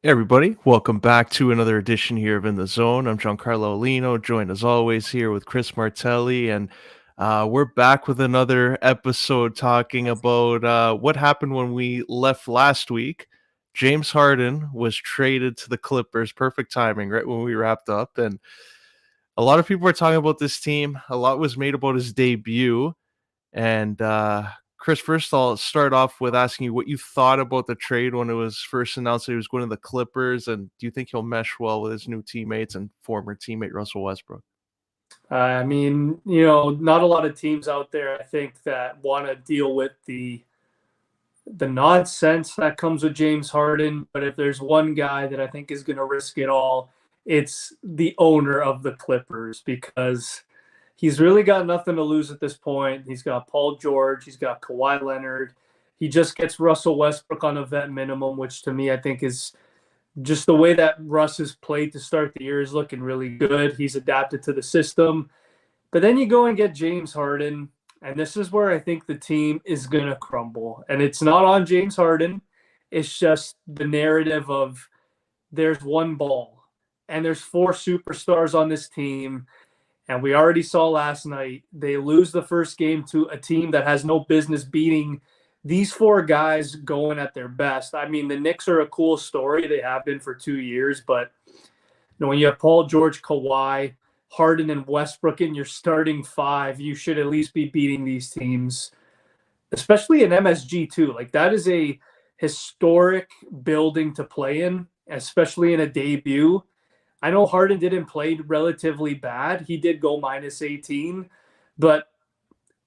Hey everybody, welcome back to another edition here of In the Zone. I'm Giancarlo Aulino, joined as always here with Chris Martelli, and we're back with another episode talking about what happened when we left last week. James Harden was traded to the Clippers, perfect timing, right when we wrapped up, and a lot of people were talking about this team. A lot was made about his debut, and Chris, first I'll start off with asking you what you thought about the trade when it was first announced that he was going to the Clippers, and do you think he'll mesh well with his new teammates and former teammate Russell Westbrook? Not a lot of teams out there, I think, that want to deal with the nonsense that comes with James Harden. But if there's one guy that I think is going to risk it all, it's the owner of the Clippers because he's really got nothing to lose at this point. He's got Paul George, he's got Kawhi Leonard. He just gets Russell Westbrook on a vet minimum, which to me I think is just the way that Russ has played to start the year is looking really good. He's adapted to the system. But then you go and get James Harden, and this is where I think the team is going to crumble. And it's not on James Harden. It's just the narrative of there's one ball and there's four superstars on this team. And we already saw last night they lose the first game to a team that has no business beating these four guys going at their best. I mean, the Knicks are a cool story. They have been for 2 years, but when you have Paul George, Kawhi, Harden, and Westbrook in your starting five, you should at least be beating these teams, especially in MSG too. Like that is a historic building to play in, especially in a debut. I know Harden didn't play relatively bad. He did go minus 18, but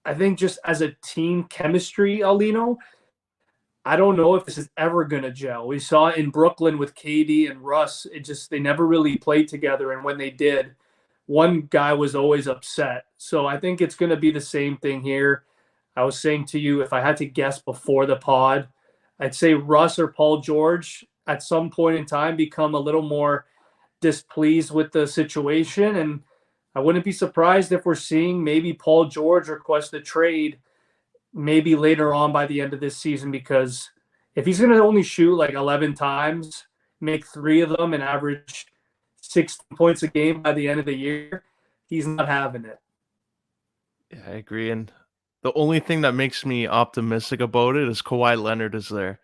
I think just as a team chemistry, Aulino, I don't know if this is ever going to gel. We saw in Brooklyn with KD and Russ, they never really played together. And when they did, one guy was always upset. So I think it's going to be the same thing here. I was saying to you, if I had to guess before the pod, I'd say Russ or Paul George at some point in time become a little more displeased with the situation. And I wouldn't be surprised if we're seeing maybe Paul George request a trade maybe later on by the end of this season, because if he's going to only shoot like 11 times, make three of them and average 16 points a game by the end of the year, he's not having it. Yeah, I agree. And the only thing that makes me optimistic about it is Kawhi Leonard is there.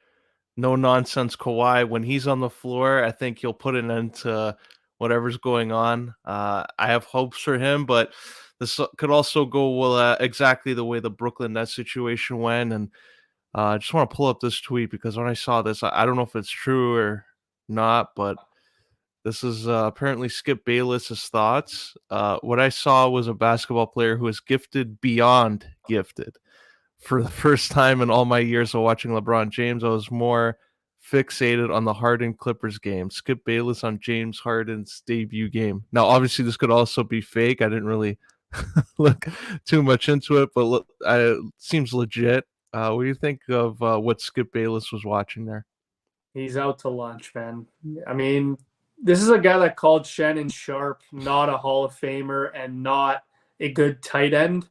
No nonsense Kawhi. When he's on the floor, I think he'll put an end to whatever's going on. I have hopes for him, but this could also go well exactly the way the Brooklyn Nets situation went. And I just want to pull up this tweet because when I saw this, I don't know if it's true or not, but this is apparently Skip Bayless's thoughts. What I saw was a basketball player who is gifted beyond gifted. For the first time in all my years of watching LeBron James, I was more fixated on the Harden Clippers game. Skip Bayless on James Harden's debut game. Now, obviously, this could also be fake. I didn't really look too much into it, but it seems legit. What do you think of what Skip Bayless was watching there? He's out to lunch, man. I mean, this is a guy that called Shannon Sharp not a Hall of Famer and not a good tight end.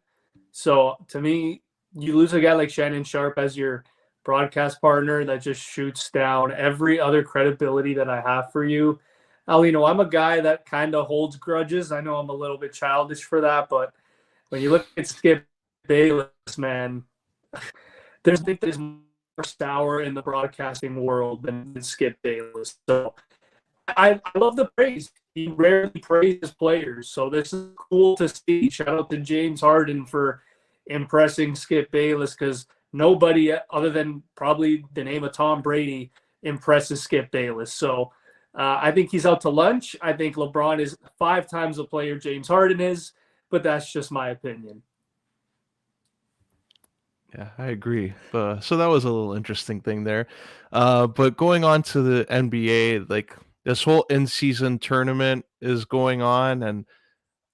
So to me, you lose a guy like Shannon Sharp as your broadcast partner that just shoots down every other credibility that I have for you. I'm a guy that kind of holds grudges. I know I'm a little bit childish for that, but when you look at Skip Bayless, man, there's more sour in the broadcasting world than Skip Bayless. So I love the praise. He rarely praises players, so this is cool to see. Shout out to James Harden for impressing Skip Bayless, because nobody other than probably the name of Tom Brady impresses Skip Bayless. So I think he's out to lunch. I think LeBron is 5 times the player James Harden is, but that's just my opinion. Yeah, I agree. So that was a little interesting thing there. But going on to the NBA, like this whole in-season tournament is going on, and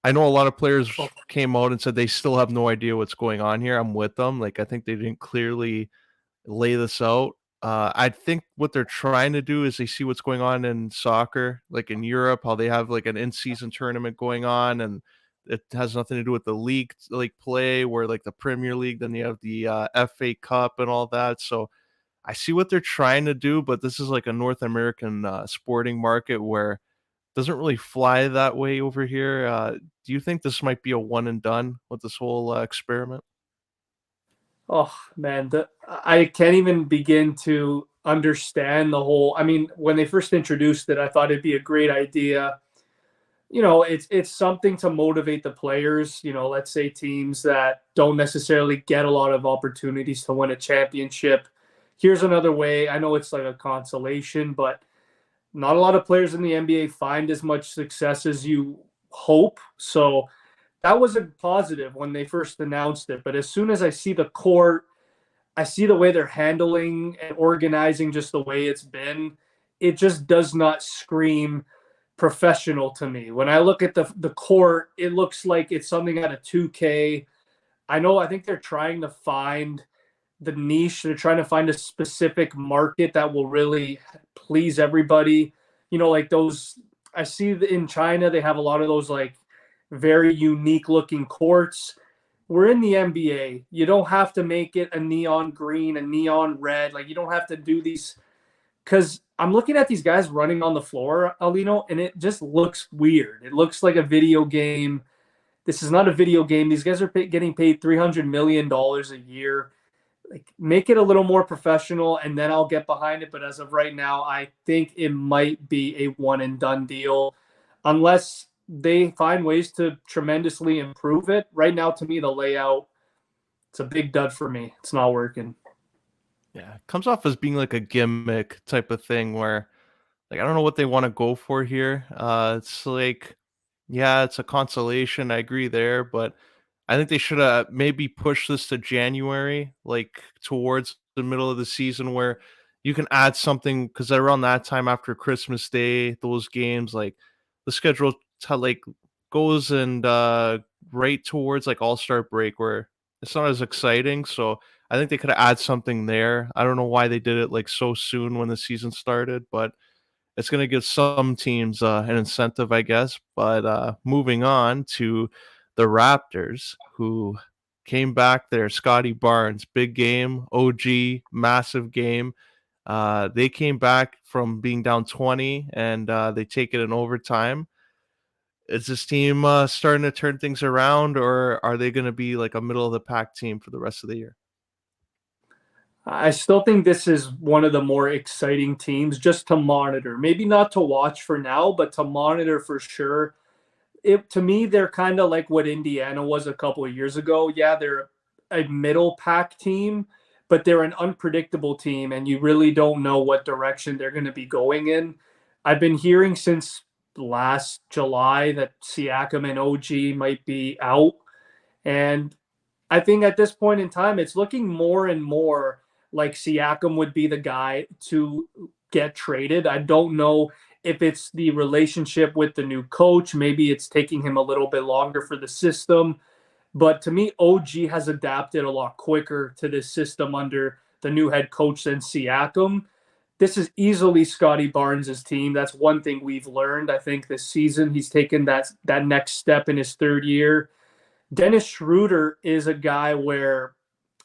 I know a lot of players came out and said they still have no idea what's going on here. I'm with them. Like I think they didn't clearly lay this out. I think what they're trying to do is they see what's going on in soccer, like in Europe, how they have like an in-season tournament going on, and it has nothing to do with the league like play, where like the Premier League, then you have the FA Cup and all that. So I see what they're trying to do, but this is like a North American sporting market where it doesn't really fly that way over here. Do you think this might be a one and done with this whole experiment? Oh man, I can't even begin to understand the whole. I mean, when they first introduced it, I thought it'd be a great idea. It's something to motivate the players. Let's say teams that don't necessarily get a lot of opportunities to win a championship. Here's another way. I know it's like a consolation, but not a lot of players in the NBA find as much success as you hope. So that was a positive when they first announced it. But as soon as I see the court, I see the way they're handling and organizing just the way it's been, it just does not scream professional to me. When I look at the court, it looks like it's something out of 2K. I think they're trying to find the niche. They're trying to find a specific market that will really please everybody. Like those I see in China, they have a lot of those like very unique looking courts. We're in the NBA. You don't have to make it a neon green, a neon red. Like you don't have to do these because I'm looking at these guys running on the floor, Aulino, and it just looks weird. It looks like a video game. This is not a video game. These guys are getting paid $300 million a year. Like, make it a little more professional, and then I'll get behind it. But as of right now, I think it might be a one and done deal, unless they find ways to tremendously improve it. Right now, to me, the layout, it's a big dud for me. It's not working. Yeah, it comes off as being like a gimmick type of thing where like I don't know what they want to go for here. It's like yeah, it's a consolation. I agree there, but I think they should have maybe pushed this to January, like towards the middle of the season where you can add something because around that time after Christmas Day, those games like the schedule like goes and right towards like All-Star break where it's not as exciting. So I think they could add something there. I don't know why they did it like so soon when the season started, but it's going to give some teams an incentive, I guess. But moving on to the Raptors, who came back there, Scotty Barnes, big game, OG, massive game. They came back from being down 20 and they take it in overtime. Is this team starting to turn things around, or are they going to be like a middle of the pack team for the rest of the year? I still think this is one of the more exciting teams just to monitor. Maybe not to watch for now, but to monitor for sure. To me, they're kind of like what Indiana was a couple of years ago. Yeah, they're a middle pack team, but they're an unpredictable team, and you really don't know what direction they're going to be going in. I've been hearing since last July that Siakam and OG might be out, and I think at this point in time, it's looking more and more like Siakam would be the guy to get traded. I don't know if it's the relationship with the new coach. Maybe it's taking him a little bit longer for the system. But to me, OG has adapted a lot quicker to this system under the new head coach than Siakam. This is easily Scotty Barnes' team. That's one thing we've learned. I think this season he's taken that next step in his third year. Dennis Schroeder is a guy where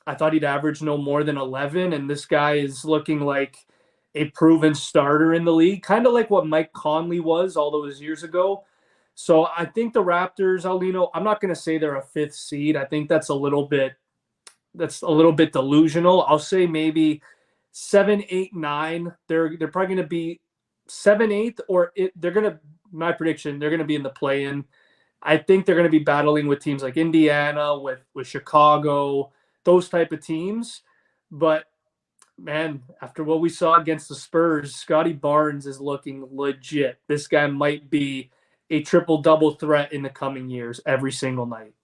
I thought he'd average no more than 11, and this guy is looking like a proven starter in the league, kind of like what Mike Conley was all those years ago. So I think the Raptors, Aulino, I'm not going to say they're a fifth seed. I think that's a little bit delusional. I'll say maybe 7, 8, 9. They're probably going to be 7, 8, or they're going to. My prediction, they're going to be in the play-in. I think they're going to be battling with teams like Indiana, with Chicago, those type of teams. But man, after what we saw against the Spurs, Scotty Barnes is looking legit. This guy might be a triple double threat in the coming years every single night.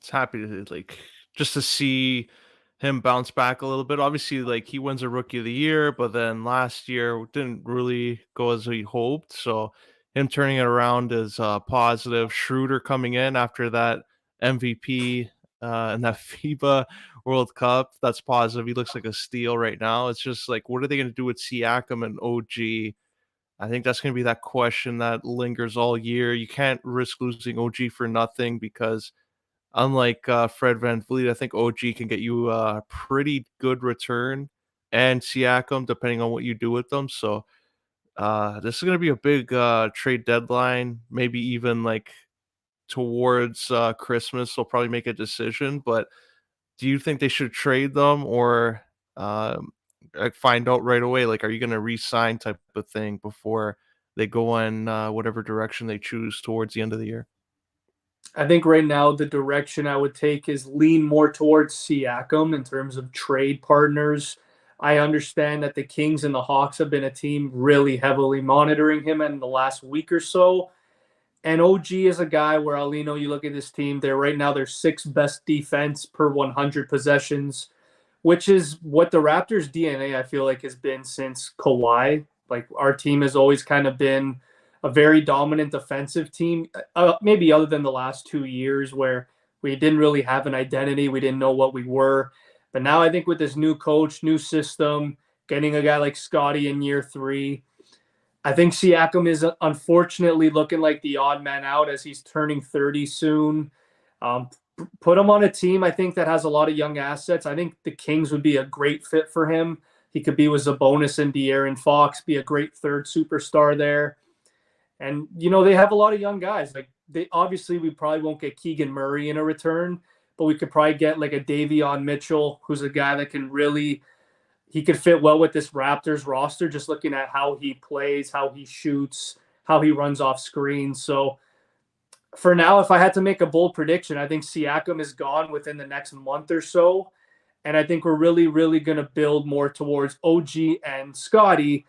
It's happy to like just to see him bounce back a little bit. Obviously, like he wins a rookie of the year, but then last year didn't really go as he hoped. So him turning it around is positive. Schroeder coming in after that MVP and that FIBA World Cup, that's positive. He looks like a steal right now. It's just like, what are they going to do with Siakam and OG? I think that's going to be that question that lingers all year. You can't risk losing OG for nothing because unlike Fred VanVleet, I think OG can get you a pretty good return and Siakam, depending on what you do with them. So this is going to be a big trade deadline, maybe even like towards Christmas. They'll probably make a decision. But do you think they should trade them or like find out right away? Like, are you going to re-sign type of thing before they go in whatever direction they choose towards the end of the year? I think right now the direction I would take is lean more towards Siakam in terms of trade partners. I understand that the Kings and the Hawks have been a team really heavily monitoring him in the last week or so. And OG is a guy where Aulino, you look at this team, they're right now their sixth best defense per 100 possessions, which is what the Raptors' DNA I feel like has been since Kawhi. Like our team has always kind of been a very dominant defensive team, maybe other than the last 2 years where we didn't really have an identity, we didn't know what we were. But now I think with this new coach, new system, getting a guy like Scotty in year 3, I think Siakam is unfortunately looking like the odd man out as he's turning 30 soon. Um, put him on a team, I think, that has a lot of young assets. I think the Kings would be a great fit for him. He could be with Sabonis and De'Aaron Fox, be a great third superstar there. And, they have a lot of young guys. Like, obviously, we probably won't get Keegan Murray in a return, but we could probably get like a Davion Mitchell, who's a guy that can really he could fit well with this Raptors roster, just looking at how he plays, how he shoots, how he runs off screens. So for now, if I had to make a bold prediction, I think Siakam is gone within the next month or so. And I think we're really, really going to build more towards OG and Scotty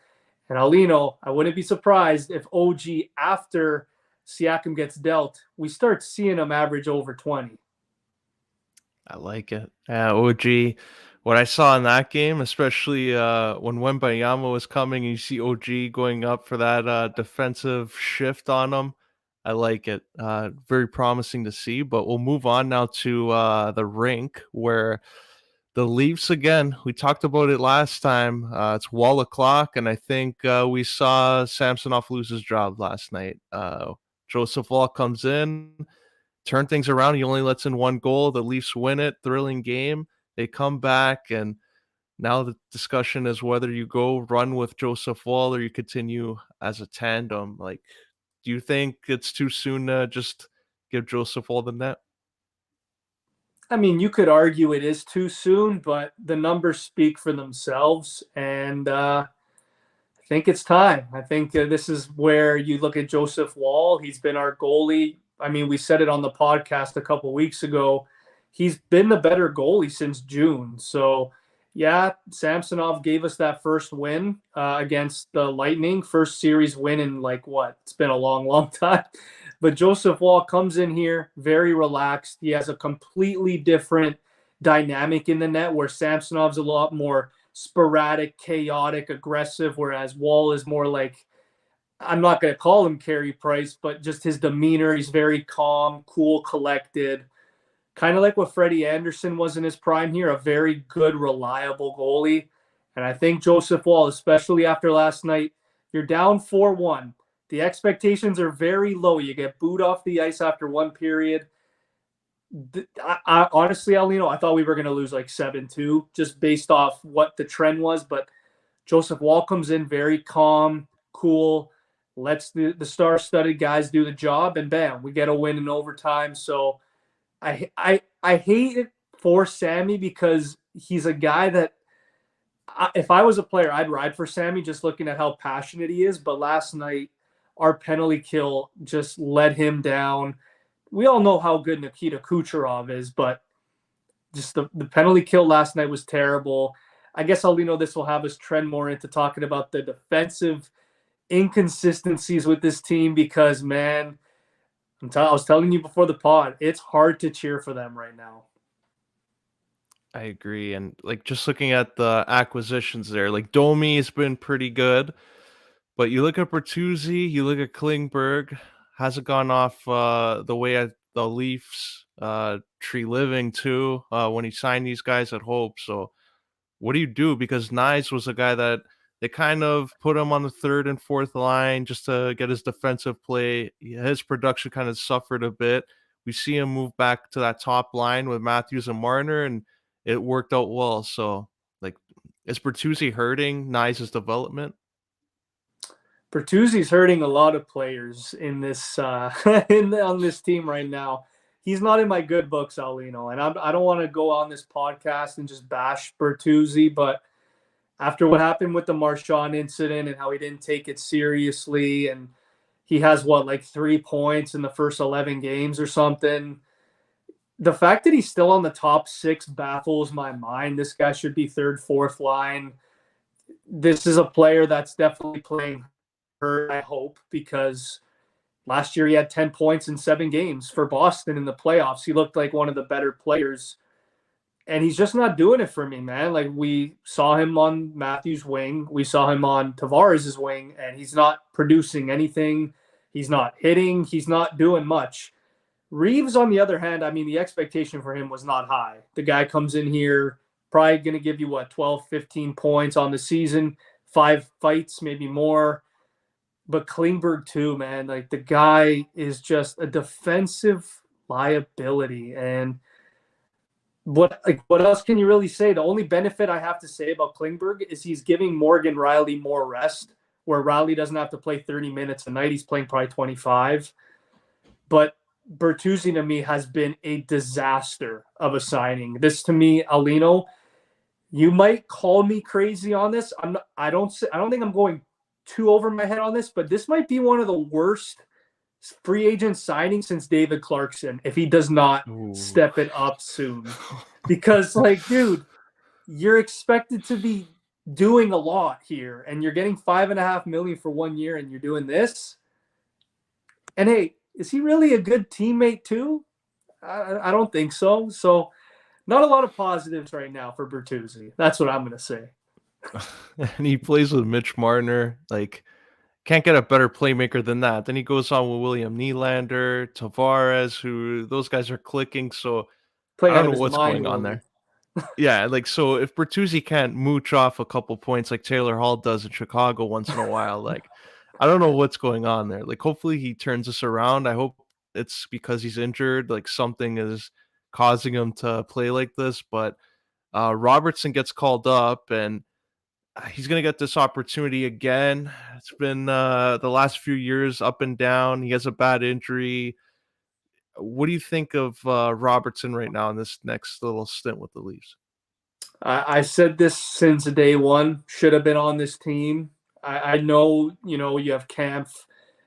and Aulino. I wouldn't be surprised if OG, after Siakam gets dealt, we start seeing him average over 20. I like it. Yeah, OG. What I saw in that game, especially when Wembanyama was coming, and you see OG going up for that defensive shift on him. I like it. Very promising to see. But we'll move on now to the rink where the Leafs again. We talked about it last time. It's wall o'clock, and I think we saw Samsonov lose his job last night. Joseph Wall comes in, turn things around. He only lets in one goal. The Leafs win it. Thrilling game. They come back, and now the discussion is whether you go run with Joseph Wall or you continue as a tandem. Like, do you think it's too soon to just give Joseph Wall the net? I mean, you could argue it is too soon, but the numbers speak for themselves. And I think it's time. I think this is where you look at Joseph Wall. He's been our goalie. I mean, we said it on the podcast a couple weeks ago. He's been the better goalie since June. So, yeah, Samsonov gave us that first win against the Lightning, first series win in like what? It's been a long, long time. But Joseph Wall comes in here very relaxed. He has a completely different dynamic in the net where Samsonov's a lot more sporadic, chaotic, aggressive, whereas Wall is more like, I'm not going to call him Carey Price, but just his demeanor. He's very calm, cool, collected, kind of like what Freddie Anderson was in his prime here, a very good, reliable goalie. And I think Joseph Wall, especially after last night, you're down 4-1. The expectations are very low. You get booed off the ice after one period. I honestly, Aulino, I thought we were going to lose like 7-2 just based off what the trend was. But Joseph Wall comes in very calm, cool, lets the star-studded guys do the job, and bam, we get a win in overtime. So I hate it for Sammy because he's a guy that if I was a player, I'd ride for Sammy just looking at how passionate he is. But last night, our penalty kill just let him down. We all know how good Nikita Kucherov is, but just the penalty kill last night was terrible. I guess Aulino, this will have us trend more into talking about the defensive inconsistencies with this team because, man, I was telling you before the pod, it's hard to cheer for them right now. I agree. And like just looking at the acquisitions there, like Domi has been pretty good, but you look at Bertuzzi, you look at Klingberg, hasn't gone off the way the Leafs tree living too when he signed these guys at Hope. So what do you do? Because Nyes was a guy that they kind of put him on the third and fourth line just to get his defensive play. His production kind of suffered a bit. We see him move back to that top line with Matthews and Marner, and it worked out well. So, like, Is Bertuzzi hurting Nice's development? Bertuzzi's hurting a lot of players in this on this team right now. He's not in my good books, Aulino, and I don't want to go on this podcast and just bash Bertuzzi, but after what happened with the Marchand incident and how he didn't take it seriously, and he has what, like 3 points in the first 11 games or something. The fact that he's still on the top six baffles my mind. This guy should be third, fourth line. This is a player that's definitely playing hurt, I hope, because last year he had 10 points in 7 games for Boston in the playoffs. He looked like one of the better players. And he's just not doing it for me, man. Like, we saw him on Matthews' wing. We saw him on Tavares' wing, and he's not producing anything. He's not hitting. He's not doing much. Reeves, on the other hand, I mean, the expectation for him was not high. The guy comes in here, probably going to give you, 12, 15 points on the season, 5 fights, maybe more. But Klingberg, too, man. Like, the guy is just a defensive liability. And what else can you really say? The only benefit I have to say about Klingberg is he's giving Morgan Rielly more rest, where Rielly doesn't have to play 30 minutes a night. He's playing probably 25. But Bertuzzi, to me, has been a disaster of a signing. This, to me, Aulino, you might call me crazy on this. I don't think I'm going too over my head on this, but this might be one of the worst free agent signings since David Clarkson if he does not step it up soon. Because, like, dude, you're expected to be doing a lot here, and you're getting $5.5 million for 1 year, and you're doing this. And hey, is he really a good teammate too? I don't think so. So, not a lot of positives right now for Bertuzzi. That's what I'm going to say. And he plays with Mitch Marner. Like, can't get a better playmaker than that. Then he goes on with William Nylander, Tavares, who those guys are clicking. So I Playing don't out know of his what's mind, going on Willie. there. Yeah, like, so if Bertuzzi can't mooch off a couple points like Taylor Hall does in Chicago once in a while, like, I don't know what's going on there. Like, hopefully he turns this around. I hope it's because he's injured, like something is causing him to play like this. But Robertson gets called up, and he's gonna get this opportunity again. It's been the last few years up and down. He has a bad injury. What do you think of Robertson right now in this next little stint with the Leafs? I said this since day one. Should have been on this team. I know, you have Camp,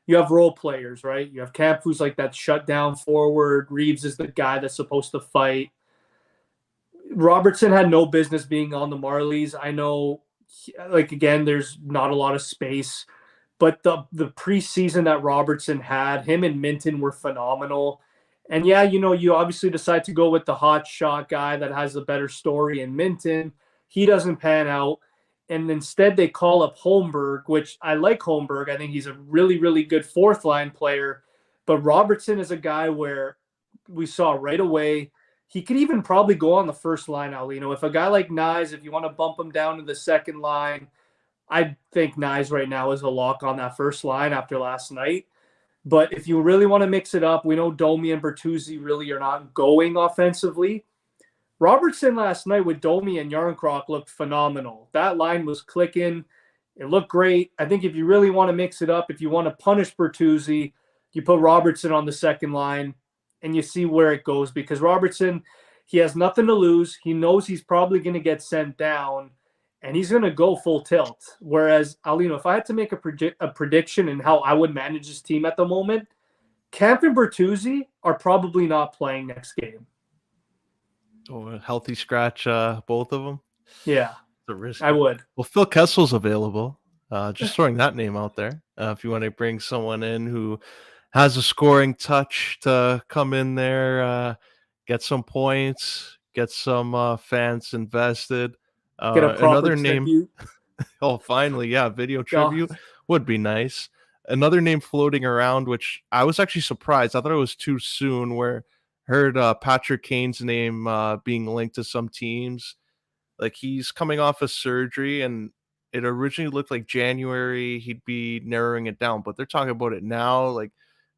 you have role players, right? You have Camp, who's like that shutdown forward. Reeves is the guy that's supposed to fight. Robertson had no business being on the Marlies. I know, like, again, there's not a lot of space, but the preseason that Robertson had, him and Minton were phenomenal. And yeah, you obviously decide to go with the hot shot guy that has a better story in Minton. He doesn't pan out. And instead they call up Holmberg, which I like Holmberg. I think he's a really, really good fourth line player. But Robertson is a guy where we saw right away he could even probably go on the first line, Aulino. If a guy like Nyes, if you want to bump him down to the second line, I think Nyes right now is a lock on that first line after last night. But if you really want to mix it up, we know Domi and Bertuzzi really are not going offensively. Robertson last night with Domi and Yarncroc looked phenomenal. That line was clicking. It looked great. I think if you really want to mix it up, if you want to punish Bertuzzi, you put Robertson on the second line and you see where it goes, because Robertson, he has nothing to lose. He knows he's probably going to get sent down, and he's going to go full tilt. Whereas, Aulino, if I had to make a prediction in how I would manage this team at the moment, Camp and Bertuzzi are probably not playing next game. Oh, a healthy scratch, both of them. Yeah, It's a risk. I would. Well, Phil Kessel's available. Just throwing that name out there. If you want to bring someone in who has a scoring touch to come in there, get some points, get some fans invested. Get a proper Another name. tribute. Oh, finally, yeah, video Oh, tribute would be nice. Another name floating around, which I was actually surprised. I thought it was too soon. Where heard Patrick Kane's name being linked to some teams. Like, he's coming off a surgery, and it originally looked like January he'd be narrowing it down, but they're talking about it now. Like,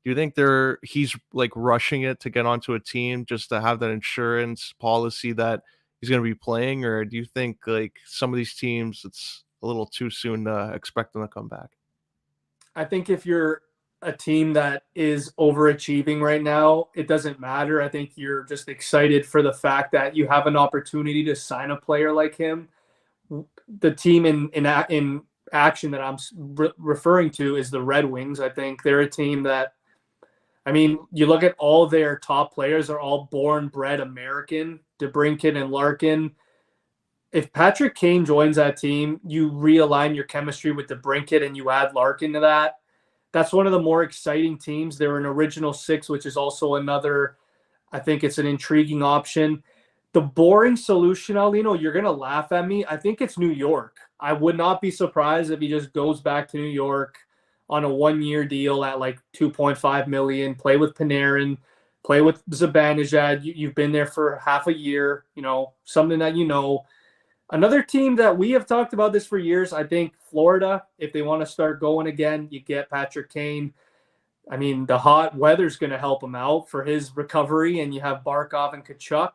do you think he's like rushing it to get onto a team just to have that insurance policy that he's going to be playing, or do you think like some of these teams it's a little too soon to expect them to come back? I think if you're a team that is overachieving right now, it doesn't matter. I think you're just excited for the fact that you have an opportunity to sign a player like him. The team in action that I'm referring to is the Red Wings. I think they're a team that, I mean, you look at all their top players are all born bred American, DeBrincat and Larkin. If Patrick Kane joins that team, you realign your chemistry with DeBrincat and you add Larkin to that. That's one of the more exciting teams. They're an original six, which is also another, I think it's an intriguing option. The boring solution, Aulino, you're going to laugh at me. I think it's New York. I would not be surprised if he just goes back to New York on a 1-year deal at like 2.5 million, play with Panarin, play with Zibanejad. You've been there for half a year, something that you know. Another team that we have talked about this for years, I think Florida, if they want to start going again, you get Patrick Kane. I mean, the hot weather's going to help him out for his recovery, and you have Barkov and Kachuk.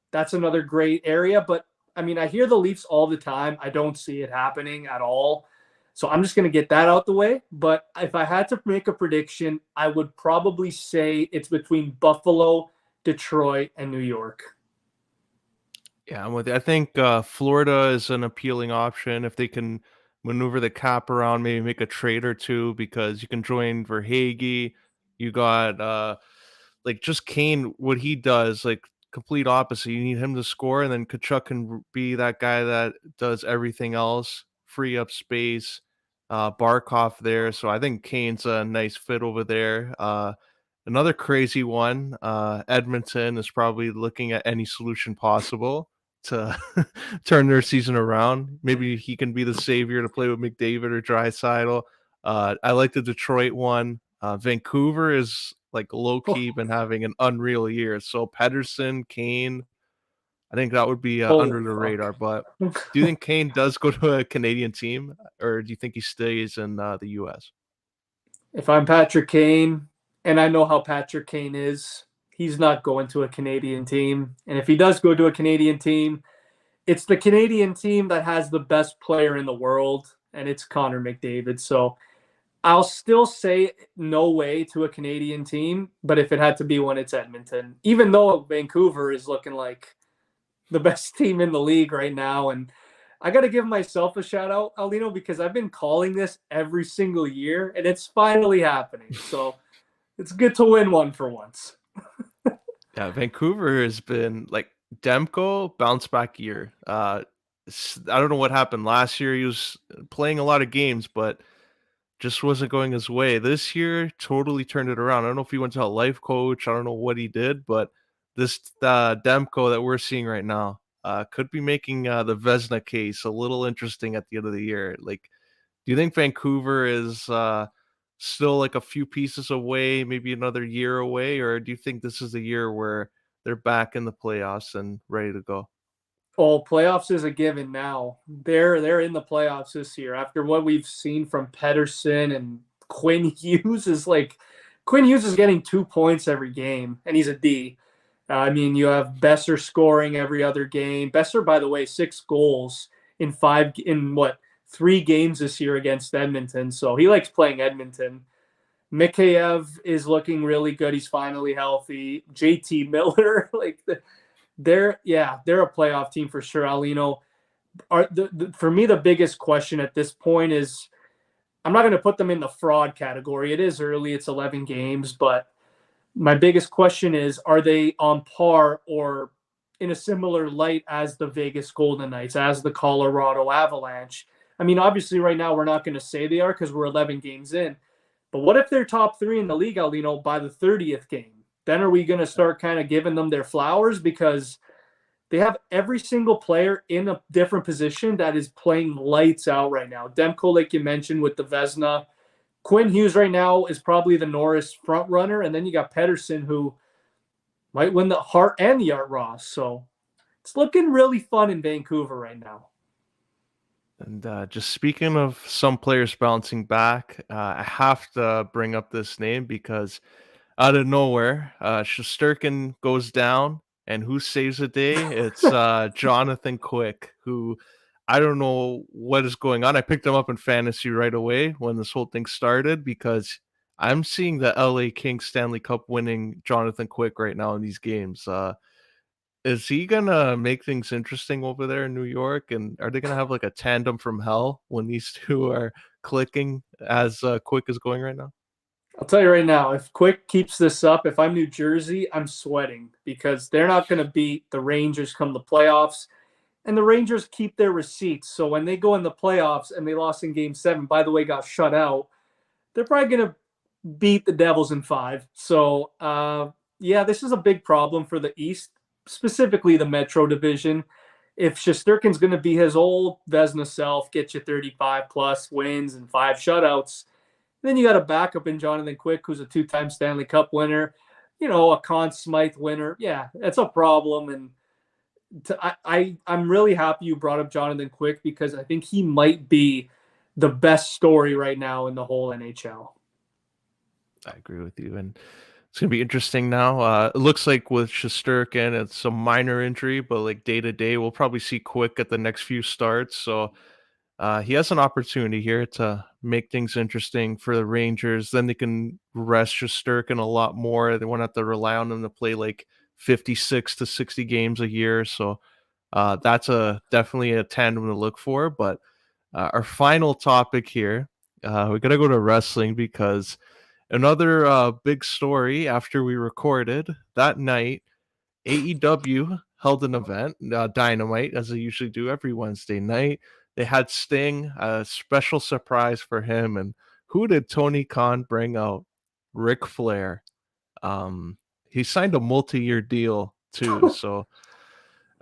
That's another great area. But, I mean, I hear the Leafs all the time. I don't see it happening at all. So I'm just going to get that out the way. But if I had to make a prediction, I would probably say it's between Buffalo, Detroit, and New York. Yeah, I'm with you. I think Florida is an appealing option if they can maneuver the cap around, maybe make a trade or two because you can join Verhage. You got like just Kane, what he does, like complete opposite. You need him to score, and then Kachuk can be that guy that does everything else, free up space. Barkov there, so I think Kane's a nice fit over there. Another crazy one, Edmonton is probably looking at any solution possible to turn their season around. Maybe he can be the savior to play with McDavid or Draisaitl. I like the Detroit one. Vancouver is like low key been having an unreal year. So Pedersen, Kane, I think that would be under Holy the fuck. radar. But do you think Kane does go to a Canadian team, or do you think he stays in the U.S.? If I'm Patrick Kane, and I know how Patrick Kane is, he's not going to a Canadian team. And if he does go to a Canadian team, it's the Canadian team that has the best player in the world, and it's Connor McDavid. So I'll still say no way to a Canadian team, but if it had to be one, it's Edmonton. Even though Vancouver is looking like the best team in the league right now. And I got to give myself a shout out, Aulino, because I've been calling this every single year, and it's finally happening. So it's good to win one for once. Yeah, Vancouver has been like Demko bounce back year. I don't know what happened last year. He was playing a lot of games, but just wasn't going his way. This year, totally turned it around. I don't know if he went to a life coach. I don't know what he did, but this Demko that we're seeing right now could be making the Vesna case a little interesting at the end of the year. Like, do you think Vancouver is still like a few pieces away, maybe another year away, or do you think this is the year where they're back in the playoffs and ready to go? Oh, playoffs is a given now. They're in the playoffs this year after what we've seen from Pedersen and Quinn Hughes is like Quinn Hughes is getting 2 points every game, and he's a D. I mean, you have Besser scoring every other game. Besser, by the way, 6 goals in what 3 games this year against Edmonton. So he likes playing Edmonton. Mikheyev is looking really good. He's finally healthy. JT Miller, they're a playoff team for sure. Aulino, for me the biggest question at this point is I'm not going to put them in the fraud category. It is early. It's 11 games, but my biggest question is, are they on par or in a similar light as the Vegas Golden Knights, as the Colorado Avalanche? I mean, obviously, right now we're not going to say they are because we're 11 games in. But what if they're top 3 in the league, Alino, by the 30th game? Then are we going to start kind of giving them their flowers because they have every single player in a different position that is playing lights out right now. Demko, like you mentioned, with the Vesna. Quinn Hughes right now is probably the Norris front runner, and then you got Pedersen who might win the Hart and the Art Ross. So it's looking really fun in Vancouver right now. And just speaking of some players bouncing back, I have to bring up this name because out of nowhere, Shesterkin goes down. And who saves the day? It's Jonathan Quick, who I don't know what is going on. I picked him up in fantasy right away when this whole thing started because I'm seeing the LA Kings Stanley Cup winning Jonathan Quick right now in these games. Is he gonna make things interesting over there in New York? And are they gonna have like a tandem from hell when these two are clicking as Quick is going right now? I'll tell you right now, if Quick keeps this up, if I'm New Jersey, I'm sweating because they're not going to beat the Rangers come the playoffs. And the Rangers keep their receipts. So when they go in the playoffs and they lost in game 7, by the way, got shut out, they're probably going to beat the Devils in 5. So, yeah, this is a big problem for the East, specifically the Metro division. If Shesterkin's going to be his old Vesna self, get you 35 plus wins and 5 shutouts, then you got a backup in Jonathan Quick, who's a 2-time Stanley Cup winner, a Conn Smythe winner. Yeah, that's a problem. And I'm really happy you brought up Jonathan Quick because I think he might be the best story right now in the whole NHL. I agree with you, and it's gonna be interesting now. It looks like with Shesterkin, it's a minor injury, but like day to day, we'll probably see Quick at the next few starts. So he has an opportunity here to make things interesting for the Rangers. Then they can rest Shesterkin a lot more. They won't have to rely on him to play like 56 to 60 games a year. So that's a definitely a tandem to look for. But our final topic here, we got to go to wrestling because another big story after we recorded that night, AEW held an event, Dynamite, as they usually do every Wednesday night. They had Sting, a special surprise for him. And who did Tony Khan bring out? Ric Flair. He signed a multi-year deal too. So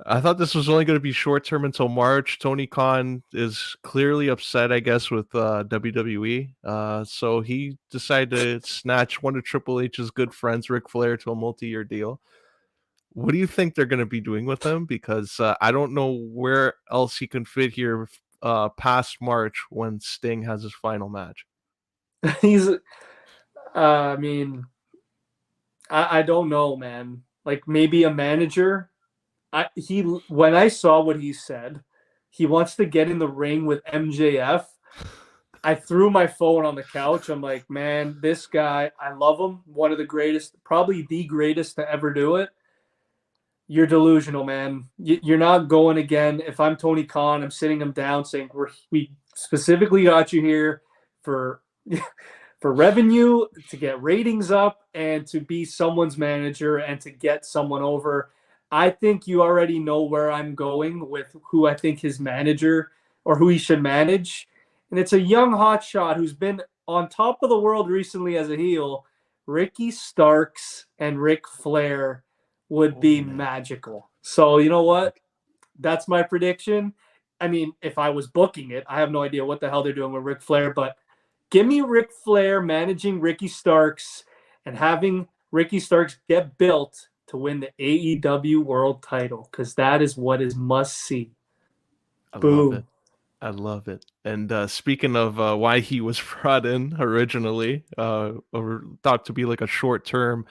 I thought this was only going to be short term until March. Tony Khan is clearly upset, I guess, with WWE. So he decided to snatch one of Triple H's good friends, Ric Flair, to a multi-year deal. What do you think they're going to be doing with him? Because I don't know where else he can fit here past March when Sting has his final match. He's, I mean, I don't know, man. Like maybe a manager. When I saw what he said, he wants to get in the ring with MJF. I threw my phone on the couch. I'm like, man, this guy, I love him. One of the greatest, probably the greatest to ever do it. You're delusional, man. You're not going again. If I'm Tony Khan, I'm sitting him down saying, we specifically got you here for for revenue, to get ratings up, and to be someone's manager and to get someone over. I think you already know where I'm going with who I think his manager or who he should manage. And it's a young hotshot who's been on top of the world recently as a heel. Ricky Starks and Ric Flair would be Man. magical. So you know what? That's my prediction. I mean, if I was booking it, I have no idea what the hell they're doing with Ric Flair, but give me Ric Flair managing Ricky Starks and having Ricky Starks get built to win the AEW World Title because that is what is must see. I love it. Boom. I love it. And speaking of why he was brought in originally, or thought to be like a short term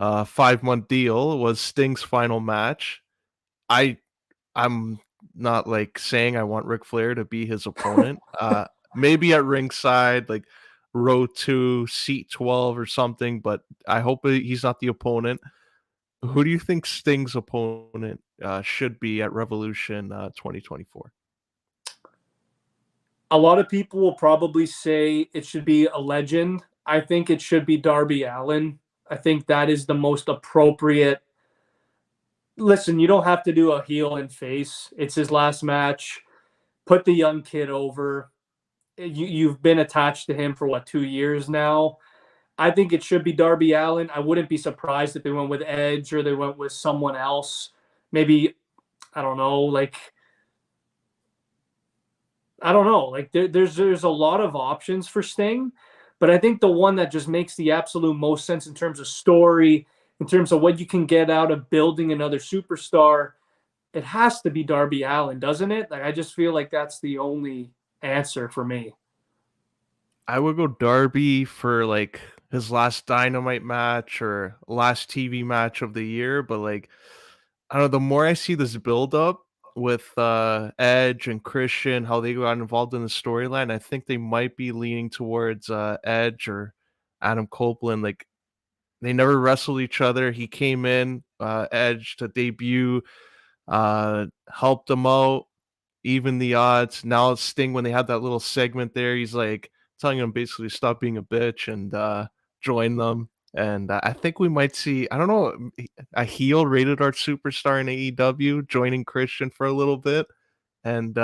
5-month deal, was Sting's final match. I I'm not like saying I want Ric Flair to be his opponent. Maybe at ringside, like row 2, seat 12 or something, but I hope he's not the opponent. Who do you think Sting's opponent should be at Revolution 2024? A lot of people will probably say it should be a legend. I think it should be Darby Allin. I think that is the most appropriate. Listen, you don't have to do a heel and face. It's his last match. Put the young kid over. You've been attached to him for what, 2 years now. I think it should be Darby Allin. I wouldn't be surprised if they went with Edge or they went with someone else. Maybe, I don't know, like I don't know. Like there's a lot of options for Sting, but I think the one that just makes the absolute most sense in terms of story, in terms of what you can get out of building another superstar, it has to be Darby Allin, doesn't it? Like I just feel like that's the only answer for me. I would go Darby for like his last Dynamite match or last TV match of the year, but like I don't know, the more I see this build up with Edge and Christian, how they got involved in the storyline, I think they might be leaning towards Edge or Adam Copeland. Like they never wrestled each other. He came in, Edge to debut, helped him out, even the odds. Now Sting, when they had that little segment there, he's like telling him basically to stop being a bitch and join them. And I think we might see, I don't know, a heel rated R superstar in AEW joining Christian for a little bit and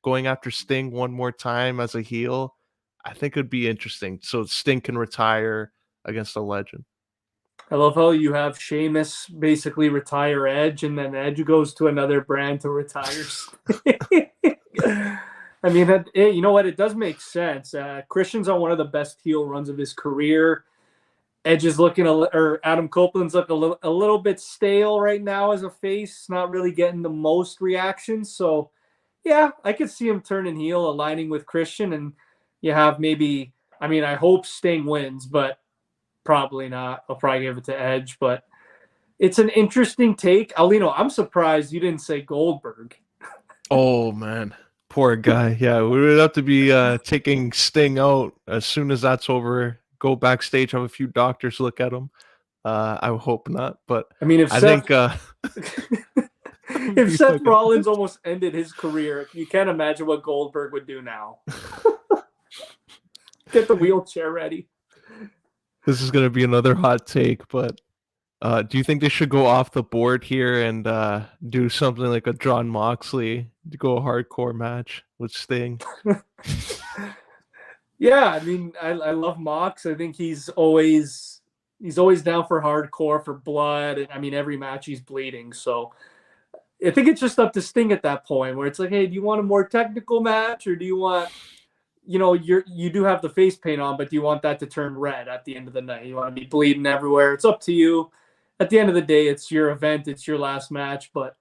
going after Sting one more time as a heel. I think it'd be interesting. So Sting can retire against a legend. I love how you have Sheamus basically retire Edge, and then Edge goes to another brand to retire. I mean, you know what? It does make sense. Christian's on one of the best heel runs of his career. Edge is looking, or Adam Copeland's looking a little bit stale right now as a face, not really getting the most reactions. So, yeah, I could see him turning heel, aligning with Christian, and you have maybe, I mean, I hope Sting wins, but probably not. I'll probably give it to Edge, but it's an interesting take. Aulino, I'm surprised you didn't say Goldberg. Oh man, poor guy. Yeah, we would have to be taking Sting out as soon as that's over. Go backstage, have a few doctors look at him. I hope not, but I mean, I think if Seth Rollins almost ended his career, you can't imagine what Goldberg would do now. Get the wheelchair ready. This is gonna be another hot take, but do you think they should go off the board here and do something like a John Moxley to go a hardcore match with Sting? Yeah, I mean, I love Mox. I think he's always down for hardcore, for blood. And I mean, every match he's bleeding. So I think it's just up to Sting at that point where it's like, hey, do you want a more technical match, or do you want, you know, you do have the face paint on, but do you want that to turn red at the end of the night? You want to be bleeding everywhere? It's up to you. At the end of the day, it's your event. It's your last match, but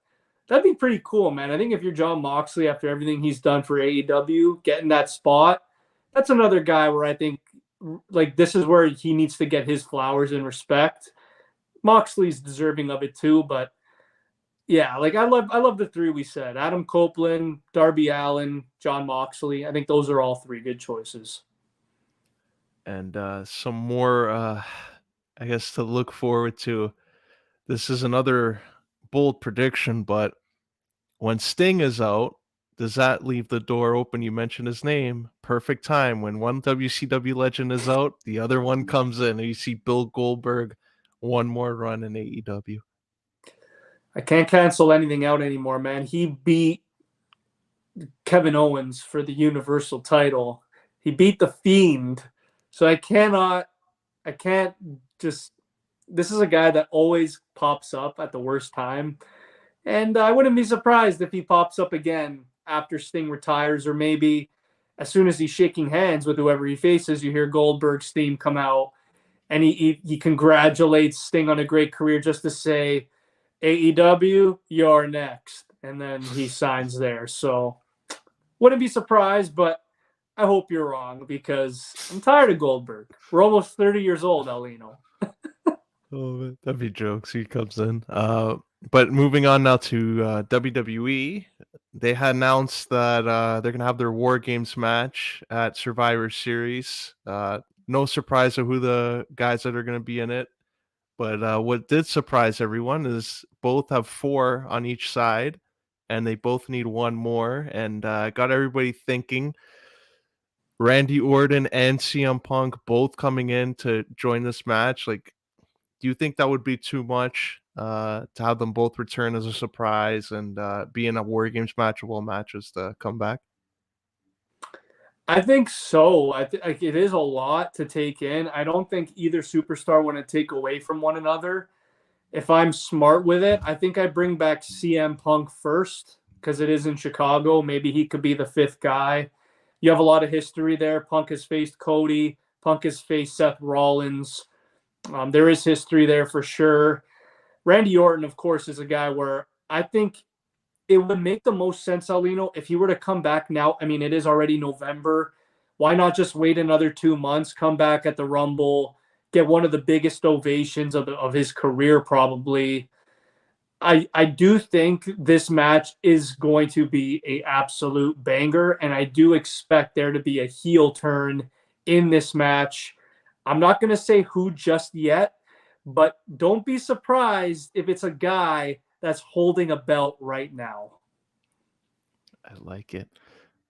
that'd be pretty cool, man. I think if you're John Moxley, after everything he's done for AEW, getting that spot, that's another guy where I think, like, this is where he needs to get his flowers and respect. Moxley's deserving of it too, but yeah, like I love the three we said: Adam Copeland, Darby Allin, John Moxley. I think those are all three good choices. And some more, I guess, to look forward to. This is another bold prediction, but when Sting is out, does that leave the door open? You mentioned his name. Perfect time. When one WCW legend is out, the other one comes in, and you see Bill Goldberg one more run in AEW. I can't cancel anything out anymore, man. He beat Kevin Owens for the Universal title. He beat The Fiend. So I can't just, this is a guy that always pops up at the worst time. And I wouldn't be surprised if he pops up again after Sting retires, or maybe as soon as he's shaking hands with whoever he faces, you hear Goldberg's theme come out, and he congratulates Sting on a great career just to say, AEW, you're next. And then he signs there. So wouldn't be surprised, but I hope you're wrong because I'm tired of Goldberg. We're almost 30 years old, Aulino. Oh, that'd be jokes. He comes in. But moving on now to WWE, they had announced that they're gonna have their War Games match at Survivor Series. No surprise of who the guys that are gonna be in it. But what did surprise everyone is both have 4 on each side, and they both need one more, and got everybody thinking. Randy Orton and CM Punk both coming in to join this match. Like, do you think that would be too much to have them both return as a surprise and be in a War Games match of all matches to come back? I think so. Like, it is a lot to take in. I don't think either superstar want to take away from one another. If I'm smart with it, I think I bring back CM Punk first because it is in Chicago. Maybe he could be the 5th guy. You have a lot of history there. Punk has faced Cody. Punk has faced Seth Rollins. There is history there for sure. Randy Orton, of course, is a guy where I think it would make the most sense, Aulino, if he were to come back now. I mean, it is already November. Why not just wait another 2 months, come back at the Rumble, get one of the biggest ovations of his career probably. I do think this match is going to be a absolute banger, and I do expect there to be a heel turn in this match. I'm not going to say who just yet, but don't be surprised if it's a guy that's holding a belt right now. I like it.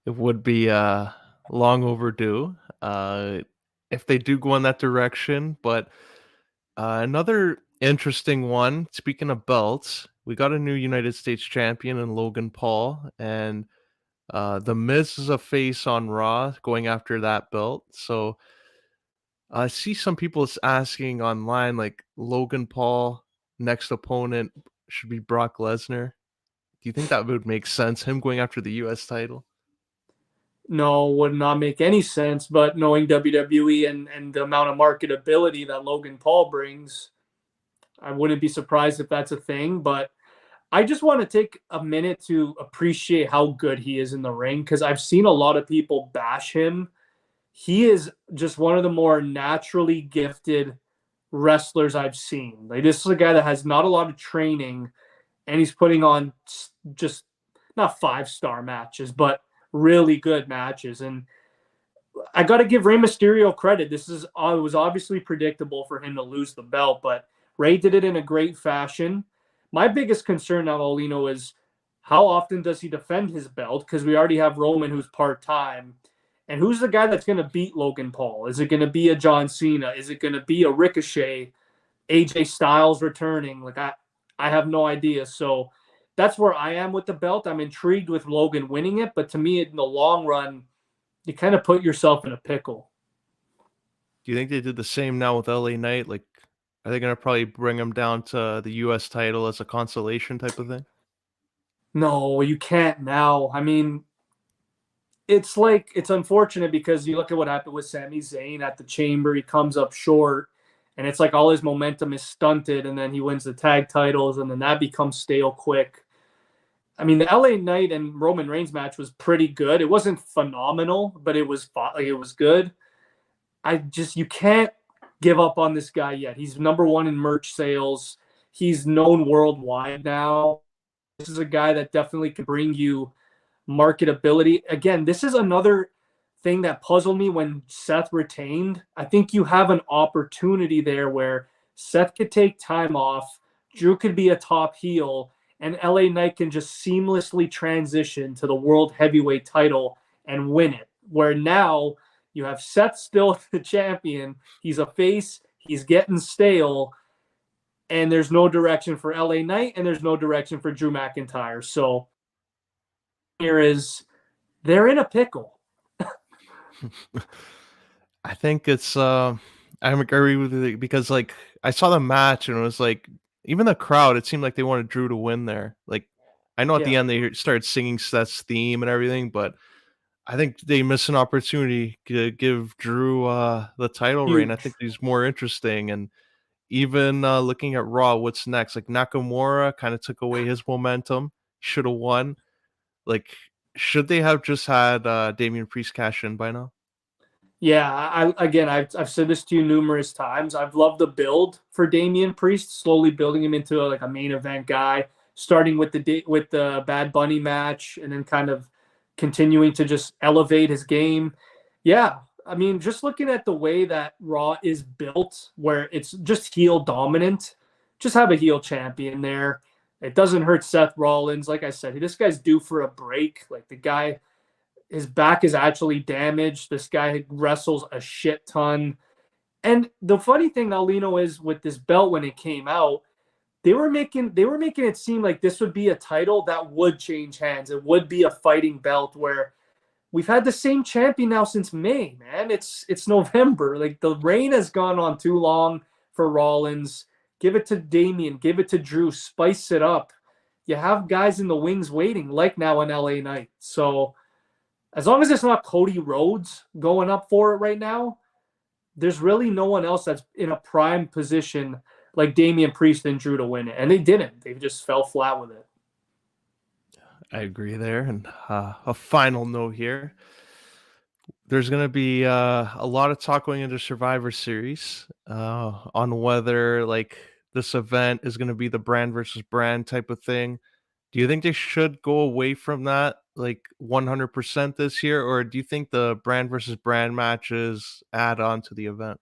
It would be long overdue if they do go in that direction. But another interesting one. Speaking of belts, we got a new United States champion in Logan Paul, and the Miz is a face on Raw going after that belt. So I see some people asking online, like Logan Paul next opponent should be Brock Lesnar. Do you think that would make sense? Him going after the U.S. title? No, would not make any sense, but knowing WWE and the amount of marketability that Logan Paul brings, I wouldn't be surprised if that's a thing. But I just want to take a minute to appreciate how good he is in the ring because I've seen a lot of people bash him. He is just one of the more naturally gifted wrestlers I've seen. Like, this is a guy that has not a lot of training, and he's putting on just not 5-star matches, but really good matches. And I got to give Rey Mysterio credit. This is it was obviously predictable for him to lose the belt, but Rey did it in a great fashion. My biggest concern now, Aulino, is how often does he defend his belt? Because we already have Roman, who's part time, and who's the guy that's going to beat Logan Paul? Is it going to be a John Cena? Is it going to be a Ricochet? AJ Styles returning? Like I have no idea. So that's where I am with the belt. I'm intrigued with Logan winning it, but to me, in the long run, you kind of put yourself in a pickle. Do you think they did the same now with LA Knight? Like, are they gonna probably bring him down to the US title as a consolation type of thing? No, you can't now. I mean, it's like it's unfortunate because you look at what happened with Sami Zayn at the Chamber. He comes up short, and it's like all his momentum is stunted, and then he wins the tag titles, and then that becomes stale quick. I mean, the LA Knight and Roman Reigns match was pretty good. It wasn't phenomenal, but it was good. I just you can't give up on this guy yet. He's number one in merch sales. He's known worldwide now. This is a guy that definitely can bring you marketability. Again, this is another thing that puzzled me when Seth retained. I think you have an opportunity there where Seth could take time off, Drew could be a top heel, and LA Knight can just seamlessly transition to the world heavyweight title and win it. Where now you have Seth still the champion, he's a face, he's getting stale, and there's no direction for LA Knight and there's no direction for Drew McIntyre. So here is they're in a pickle. I think it's I agree with you because like I saw the match and it was like even the crowd, it seemed like they wanted Drew to win there. Like I know at the Yeah. end they started singing Seth's theme and everything, but I think they missed an opportunity to give Drew the title reign. I Huge. think he's more interesting. And even looking at Raw, what's next? Like Nakamura kind of took away his momentum, should have won. Like, should they have just had Damian Priest cash in by now? Yeah, I've said this to you numerous times. I've loved the build for Damian Priest, slowly building him into like a main event guy, starting with the Bad Bunny match, and then kind of continuing to just elevate his game. Yeah, I mean, just looking at the way that Raw is built, where it's just heel dominant, just have a heel champion there. It doesn't hurt Seth Rollins. Like I said, this guy's due for a break. Like the guy, his back is actually damaged. This guy wrestles a shit ton. And the funny thing, Aulino, is with this belt when it came out, they were making it seem like this would be a title that would change hands. It would be a fighting belt where we've had the same champion now since May, man. It's November. Like the reign has gone on too long for Rollins. Give it to Damian, give it to Drew, spice it up. You have guys in the wings waiting, like now in LA Knight. So as long as it's not Cody Rhodes going up for it right now, there's really no one else that's in a prime position like Damian Priest and Drew to win it. And they didn't. They just fell flat with it. I agree there. And a final note here. There's going to be a lot of talk going into Survivor Series on whether like this event is going to be the brand versus brand type of thing. Do you think they should go away from that like 100% this year, or do you think the brand versus brand matches add on to the event?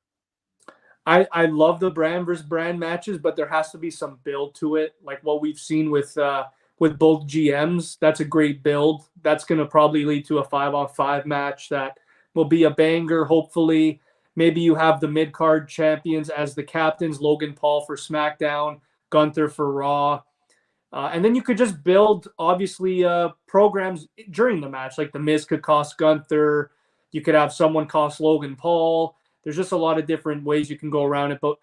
I love the brand versus brand matches, but there has to be some build to it, like what we've seen with both GMs. That's a great build. That's going to probably lead to a 5-on-5 match that will be a banger. Hopefully, maybe you have the mid card champions as the captains: Logan Paul for SmackDown, Gunther for Raw. And then you could just build, obviously, programs during the match. Like the Miz could cost Gunther. You could have someone cost Logan Paul. There's just a lot of different ways you can go around it. But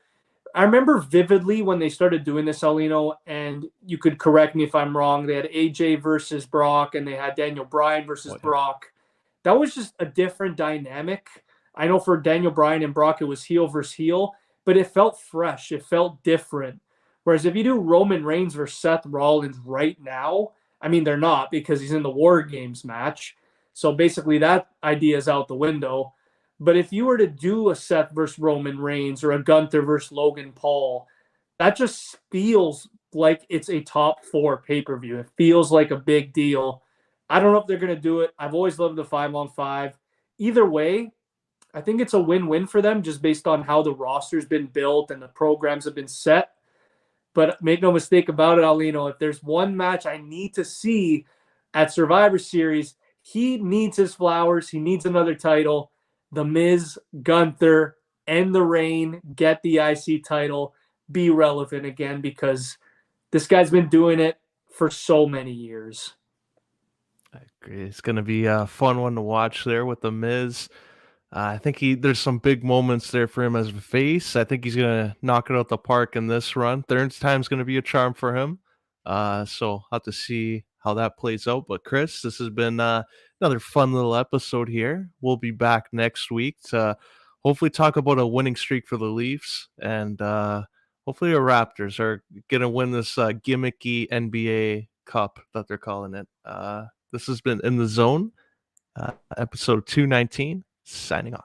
I remember vividly when they started doing this, Aulino, and you could correct me if I'm wrong. They had AJ versus Brock, and they had Daniel Bryan versus Oh, yeah. Brock. That was just a different dynamic. I know for Daniel Bryan and Brock, it was heel versus heel, but it felt fresh. It felt different. Whereas if you do Roman Reigns versus Seth Rollins right now, I mean, they're not because he's in the War Games match. So basically, that idea is out the window. But if you were to do a Seth versus Roman Reigns or a Gunther versus Logan Paul, that just feels like it's a top 4 pay-per-view. It feels like a big deal. I don't know if they're going to do it. I've always loved the 5-on-5. Either way, I think it's a win-win for them just based on how the roster's been built and the programs have been set. But make no mistake about it, Aulino, if there's one match I need to see at Survivor Series, he needs his flowers. He needs another title. The Miz, Gunther, end the reign, get the IC title, be relevant again, because this guy's been doing it for so many years. I agree. It's going to be a fun one to watch there with the Miz. I think there's some big moments there for him as a face. I think he's gonna knock it out the park in this run. Third time's gonna be a charm for him. So I'll have to see how that plays out. But Chris, this has been another fun little episode here. We'll be back next week to hopefully talk about a winning streak for the Leafs, and hopefully the Raptors are gonna win this gimmicky NBA Cup that they're calling it. This has been In the Zone, episode 219. Signing off.